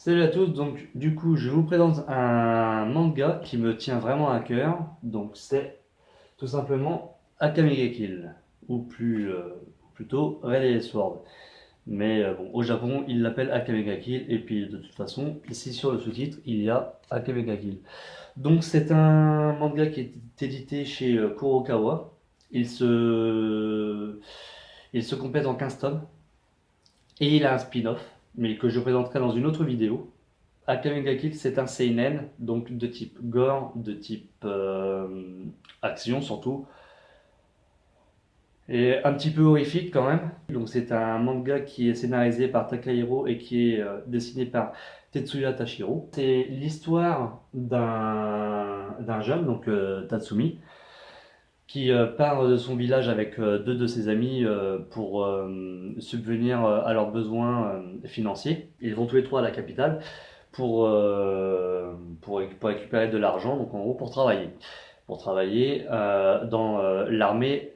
Salut à tous, donc du coup je vous présente un manga qui me tient vraiment à cœur, donc c'est tout simplement Akame ga Kill, ou plutôt Red Sword. Mais bon, au Japon ils l'appellent Akame ga Kill, et puis de toute façon ici sur le sous-titre il y a Akame ga Kill. Donc c'est un manga qui est édité chez Kurokawa, il se, il se complète en 15 tomes, et il a un spin-off, mais que je présenterai dans une autre vidéo. Akame ga Kill, c'est un seinen, donc de type gore, de type action surtout, et un petit peu horrifique quand même. Donc c'est un manga qui est scénarisé par Takahiro et qui est dessiné par Tetsuya Tashiro. C'est l'histoire d'un jeune, donc Tatsumi, qui part de son village avec deux de ses amis pour subvenir à leurs besoins financiers. Ils vont tous les trois à la capitale pour récupérer de l'argent, donc en gros pour travailler dans l'armée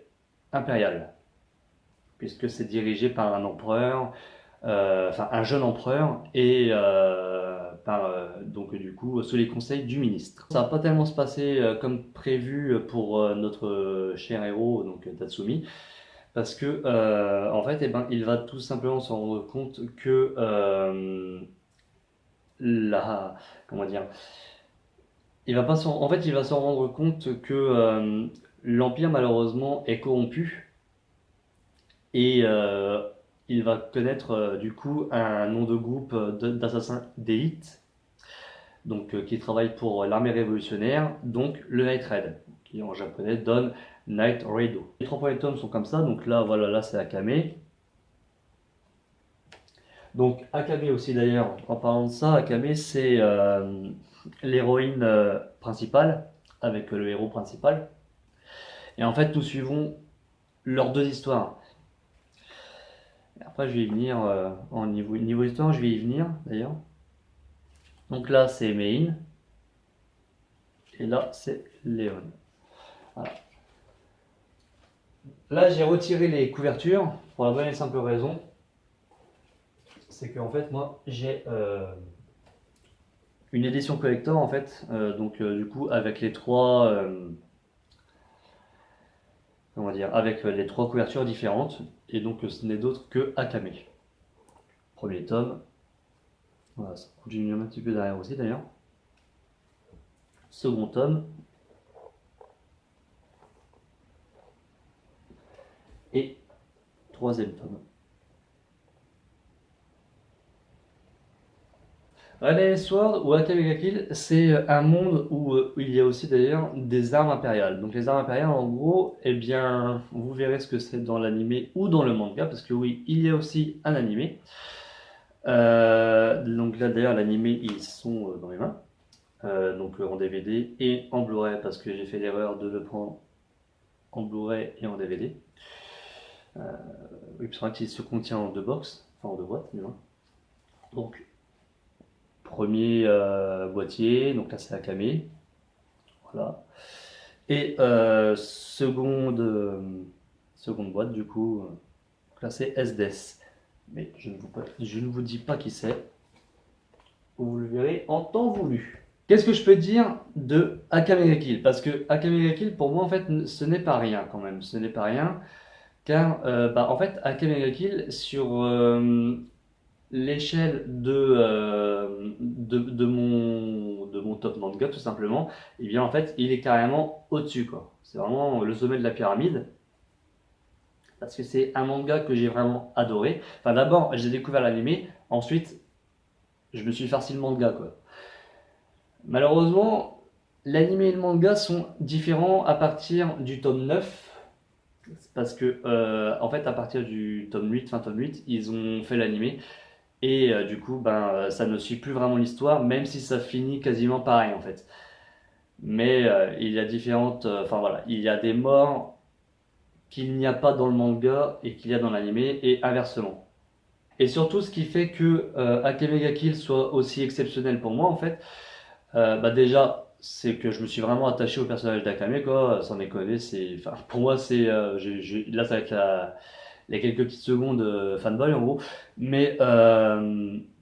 impériale, puisque c'est dirigé par un empereur, enfin un jeune empereur, et donc du coup sous les conseils du ministre. Ça va pas tellement se passer comme prévu pour notre cher héros, donc Tatsumi, parce que en fait, eh ben, il va tout simplement se rendre compte que la, comment dire, en fait, il va se rendre compte que l'Empire, malheureusement, est corrompu et il va connaître du coup un nom de groupe d'assassins d'élite, donc qui travaille pour l'armée révolutionnaire, donc le Night Raid, qui en japonais donne Night Raido. Les trois premiers tomes sont comme ça, donc là, voilà, là c'est Akame. Donc Akame aussi d'ailleurs, en parlant de ça, Akame c'est l'héroïne principale avec le héros principal. Et en fait, nous suivons leurs deux histoires. Et après, je vais y venir en niveau histoire, je vais y venir d'ailleurs. Donc là, c'est Mein et là, c'est Léon. Voilà. Là, j'ai retiré les couvertures pour la bonne et simple raison, c'est qu'en fait, moi, j'ai une édition collector en fait, donc du coup avec les trois comment dire, avec les trois couvertures différentes, et donc ce n'est d'autre que Akame. Premier tome, voilà, ça continue un petit peu derrière aussi d'ailleurs. Second tome, et troisième tome. Red Sword ou Akame ga Kill, c'est un monde où il y a aussi d'ailleurs des armes impériales. Donc les armes impériales, en gros, eh bien, vous verrez ce que c'est dans l'animé ou dans le manga, parce que oui, il y a aussi un animé. Donc là d'ailleurs, l'animé, ils sont dans mes mains, donc en DVD et en Blu-ray, parce que j'ai fait l'erreur de le prendre en Blu-ray et en DVD. Oui, c'est vrai qu'il se contient en deux box, enfin en deux boîtes, du moins. Donc premier boîtier, donc là c'est Akame, voilà. Et seconde boîte du coup, là c'est SDS. Mais je ne vous dis pas qui c'est, vous le verrez en temps voulu. Qu'est-ce que je peux dire de Akame ga Kill? Parce que Akame ga Kill pour moi en fait ce n'est pas rien quand même, ce n'est pas rien, car bah, en fait Akame ga Kill sur l'échelle de mon top manga tout simplement, et bien en fait il est carrément au-dessus quoi. C'est vraiment le sommet de la pyramide, parce que c'est un manga que j'ai vraiment adoré. Enfin d'abord j'ai découvert l'animé, ensuite je me suis farci le manga quoi. Malheureusement l'animé et le manga sont différents à partir du tome 9. Parce que en fait à partir du tome 8, fin tome 8, ils ont fait l'animé. Et du coup, ben, ça ne suit plus vraiment l'histoire, même si ça finit quasiment pareil en fait. Mais il y a différentes. Enfin voilà, il y a des morts qu'il n'y a pas dans le manga et qu'il y a dans l'animé, et inversement. Et surtout, ce qui fait que Akame ga Kill soit aussi exceptionnel pour moi en fait, bah déjà, c'est que je me suis vraiment attaché au personnage d'Akame quoi, sans déconner. Enfin, pour moi, là, ça va être les quelques petites secondes fanboy en gros. Mais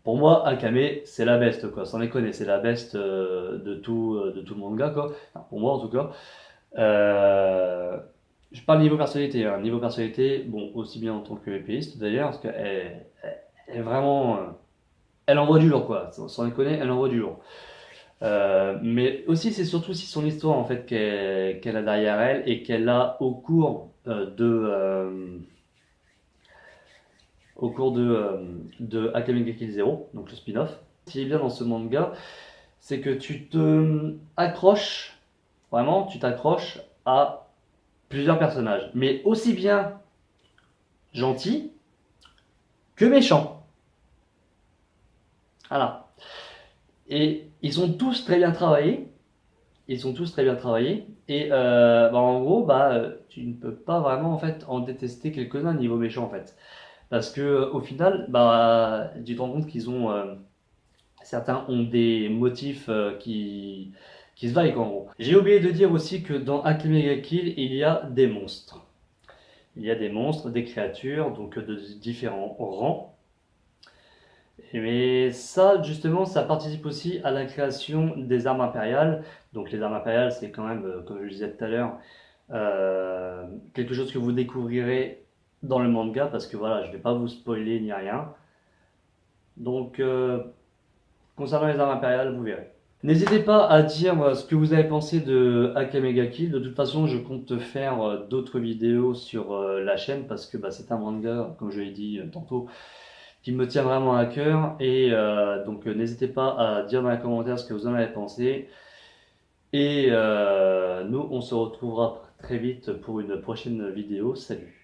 pour moi, Akame, c'est la best, quoi. Sans déconner, c'est la best de tout le manga, quoi. Enfin, pour moi, en tout cas. Euh, je parle niveau personnalité, hein. Niveau personnalité, bon, aussi bien en tant que épéiste d'ailleurs, parce elle est vraiment. Elle envoie du lourd, quoi. Sans déconner, elle envoie du lourd. Mais aussi, c'est surtout si son histoire, en fait, qu'elle a derrière elle et qu'elle a au cours de Akame ga Kill Zero, donc le spin-off. Ce qui est bien dans ce manga, c'est que tu te accroches, vraiment, tu t'accroches à plusieurs personnages, mais aussi bien gentils que méchants. Voilà. Et ils sont tous très bien travaillés. Ils sont tous très bien travaillés. Et en gros, tu ne peux pas vraiment en fait en détester quelques-uns niveau méchant en fait. Parce que au final, tu te rends compte qu'ils ont certains ont des motifs qui se valent quoi, en gros. J'ai oublié de dire aussi que dans Akame ga Kill, il y a des monstres. Il y a des monstres, des créatures, donc de différents rangs. Mais ça, justement, ça participe aussi à la création des armes impériales. Donc les armes impériales, c'est quand même, comme je le disais tout à l'heure, quelque chose que vous découvrirez dans le manga, parce que voilà, je ne vais pas vous spoiler ni rien. Donc, concernant les armes impériales, vous verrez. N'hésitez pas à dire ce que vous avez pensé de Akame ga Kill. De toute façon, je compte faire d'autres vidéos sur la chaîne parce que c'est un manga, comme je l'ai dit tantôt, qui me tient vraiment à cœur. Et donc, n'hésitez pas à dire dans les commentaires ce que vous en avez pensé. Et nous, on se retrouvera très vite pour une prochaine vidéo. Salut!